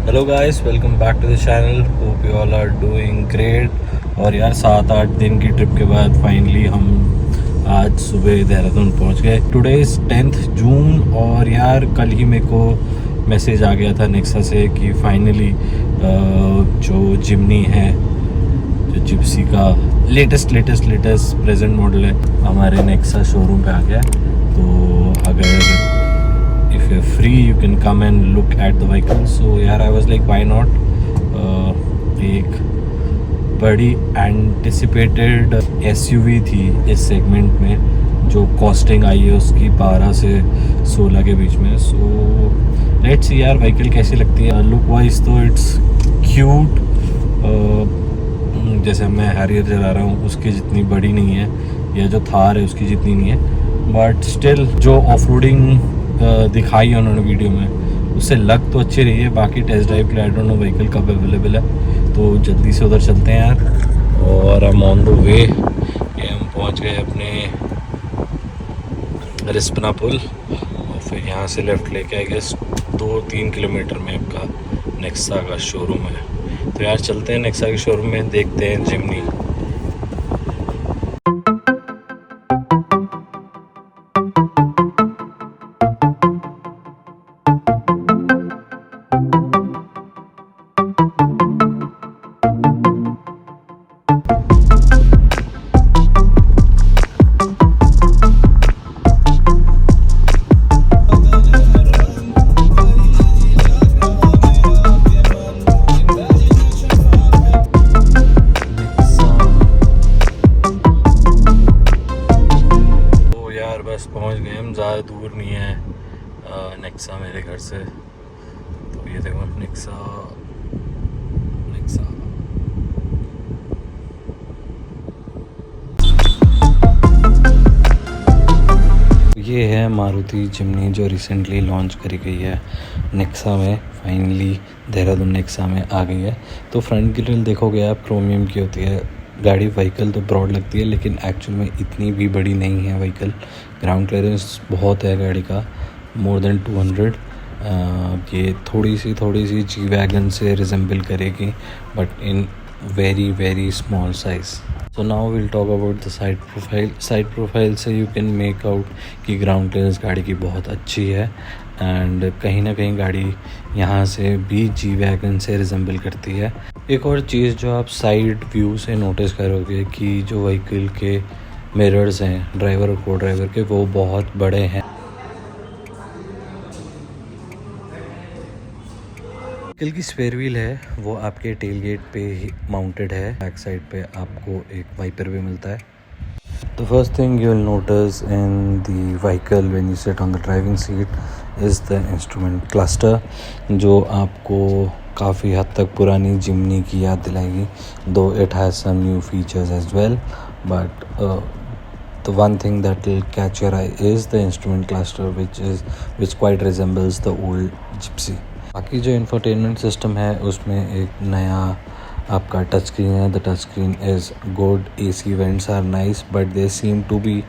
Hello guys, welcome back to the channel. Hope you all are doing great. और यार 7-8 दिन की trip के बाद फाइनली हम आज सुबह देहरादून पहुंच गए। टुडे इज़ 10th जून और यार कल ही मेरे को मैसेज आ गया था नेक्सा से कि फाइनली जो जिमनी है, जो जिप्सी का लेटेस्ट प्रेजेंट मॉडल है, हमारे नेक्सा शोरूम पे आ गया है। तो अगर if you're free you can come and look at the vehicle. So यार I was like why not. एक बड़ी एंटिसिपेटेड SUV थी इस सेगमेंट में, जो कॉस्टिंग आई है उसकी 12 से 16 के बीच में। सो लेट्स सी यार व्हीकल कैसी लगती है। लुक वाइज तो इट्स क्यूट। जैसे मैं हैरियर चला रहा हूँ उसकी जितनी बड़ी नहीं है, या जो थार है उसकी जितनी नहीं है, बट स्टिल जो ऑफ रोडिंग दिखाई है उन्होंने वीडियो में उससे लग तो अच्छी रही है। बाकी टेस्ट ड्राइव के लिए आई डोंट नो व्हीकल कब अवेलेबल है, तो जल्दी से उधर चलते हैं यार। और हम ऑन द वे, ये हम पहुंच गए अपने रिस्पना पुल, और फिर यहाँ से लेफ़्ट लेके आई गेस 2-3 किलोमीटर में आपका नेक्सा का शोरूम है। तो यार चलते हैं नेक्सा के शोरूम में, देखते हैं जिमनी। बस पहुंच गए हम, ज़्यादा दूर नहीं है नेक्सा मेरे घर से। तो ये देखो नेक्सा नेक्सा। ये है मारुति जिमनी जो रिसेंटली लॉन्च करी गई है नेक्सा में। फाइनली देहरादून नेक्सा में आ गई है। तो फ्रंट ग्रिल देखोगे आप, क्रोमियम की होती है गाड़ी। व्हीकल तो ब्रॉड लगती है लेकिन एक्चुअल में इतनी भी बड़ी नहीं है व्हीकल। ग्राउंड क्लियरेंस बहुत है गाड़ी का, मोर देन 200। ये थोड़ी सी जी वैगन से रिजेंबल करेगी, but in very small size. So now we'll talk about the side profile. Side profile से you can make out कि ग्राउंड क्लियरेंस गाड़ी की बहुत अच्छी है, एंड कहीं ना कहीं गाड़ी यहाँ से भी जी वैगन से रिजेंबल करती है। एक और चीज़ जो आप साइड व्यू से नोटिस करोगे कि जो व्हीकल के मिरर्स हैं ड्राइवर और को ड्राइवर के, वो बहुत बड़े हैं। व्हीकल की स्पेयर व्हील है वो आपके टेल गेट पे ही माउंटेड है। बैक साइड पे आपको एक वाइपर भी मिलता है। The first thing you will notice in the vehicle when you sit on the driving seat is the instrument cluster, जो आपको काफ़ी हद तक पुरानी जिमनी की याद दिलाएगी, though it has some new features as well, but the one thing that will catch your eye is the instrument cluster, which quite resembles the old Gypsy. बाकी जो इंफोटेनमेंट सिस्टम है उसमें एक नया आपका टच स्क्रीन है। The touch screen is good, AC vents are nice, but they seem to be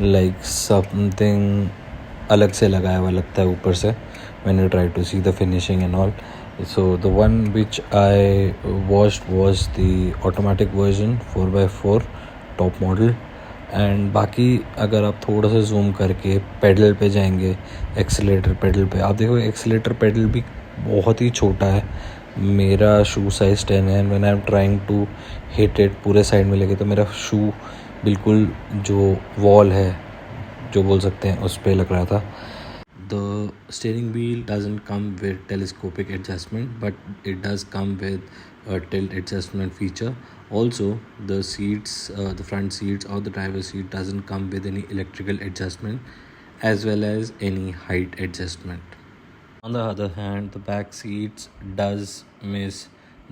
like something अलग से लगाया हुआ लगता है ऊपर से when you try to see the finishing and all. So the one which I watched was the automatic version 4x4 top model. एंड बाकी अगर आप थोड़ा सा जूम करके पेडल पे जाएंगे, एक्सीलेटर पेडल पे आप देखो, एक्सीलेटर पेडल भी बहुत ही छोटा है। मेरा शू साइज़ 10 है, when I am trying to hit it पूरे साइड में लेके, तो मेरा शू बिल्कुल जो वॉल है जो बोल सकते हैं उस पर लग रहा था। The steering wheel doesn't come with telescopic adjustment, but it does come with a tilt adjustment feature. Also, the seats, the front seats or the driver's seat doesn't come with any electrical adjustment as well as any height adjustment. On the other hand, the back seats does miss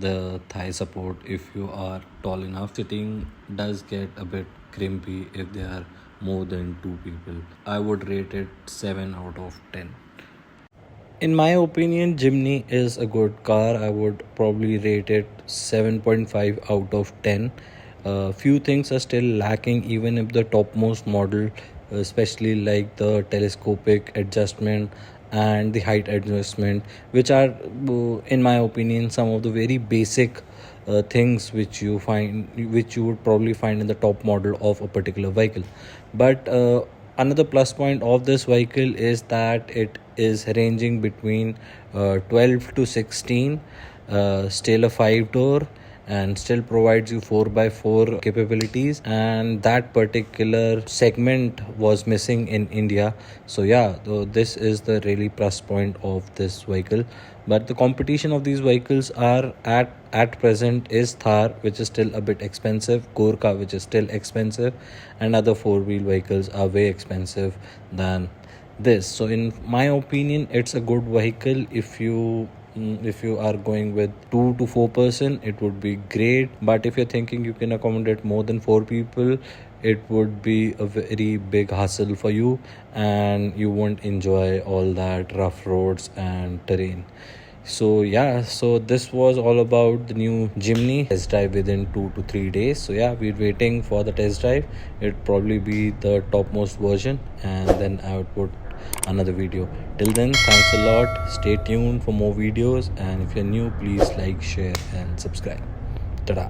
the thigh support. If you are tall enough, sitting does get a bit crimpy if they are more than 2 people. I would rate it 7 out of 10. In my opinion, Jimny is a good car. I would probably rate it 7.5 out of 10. Few things are still lacking even if the topmost model, especially like the telescopic adjustment and the height adjustment, which are in my opinion some of the very basic things which you would probably find in the top model of a particular vehicle. But another plus point of this vehicle is that it is ranging between 12 to 16, still a 5 door, and still provides you 4x4 capabilities, and that particular segment was missing in India. So yeah, this is the really plus point of this vehicle. But the competition of these vehicles are at present is Thar, which is still a bit expensive, Gorka, which is still expensive, and other four-wheel vehicles are way expensive than this. So in my opinion, it's a good vehicle. If you are going with 2 to 4 person, it would be great. But if you're thinking you can accommodate more than 4 people, it would be a very big hassle for you, and you won't enjoy all that rough roads and terrain. So yeah, so this was all about the new Jimny test drive within 2 to 3 days. So yeah, we're waiting for the test drive. It'd probably be the topmost version, and then I would put another video. Till then, thanks a lot. Stay tuned for more videos, and if you're new, please like, share, and subscribe. Ta-da.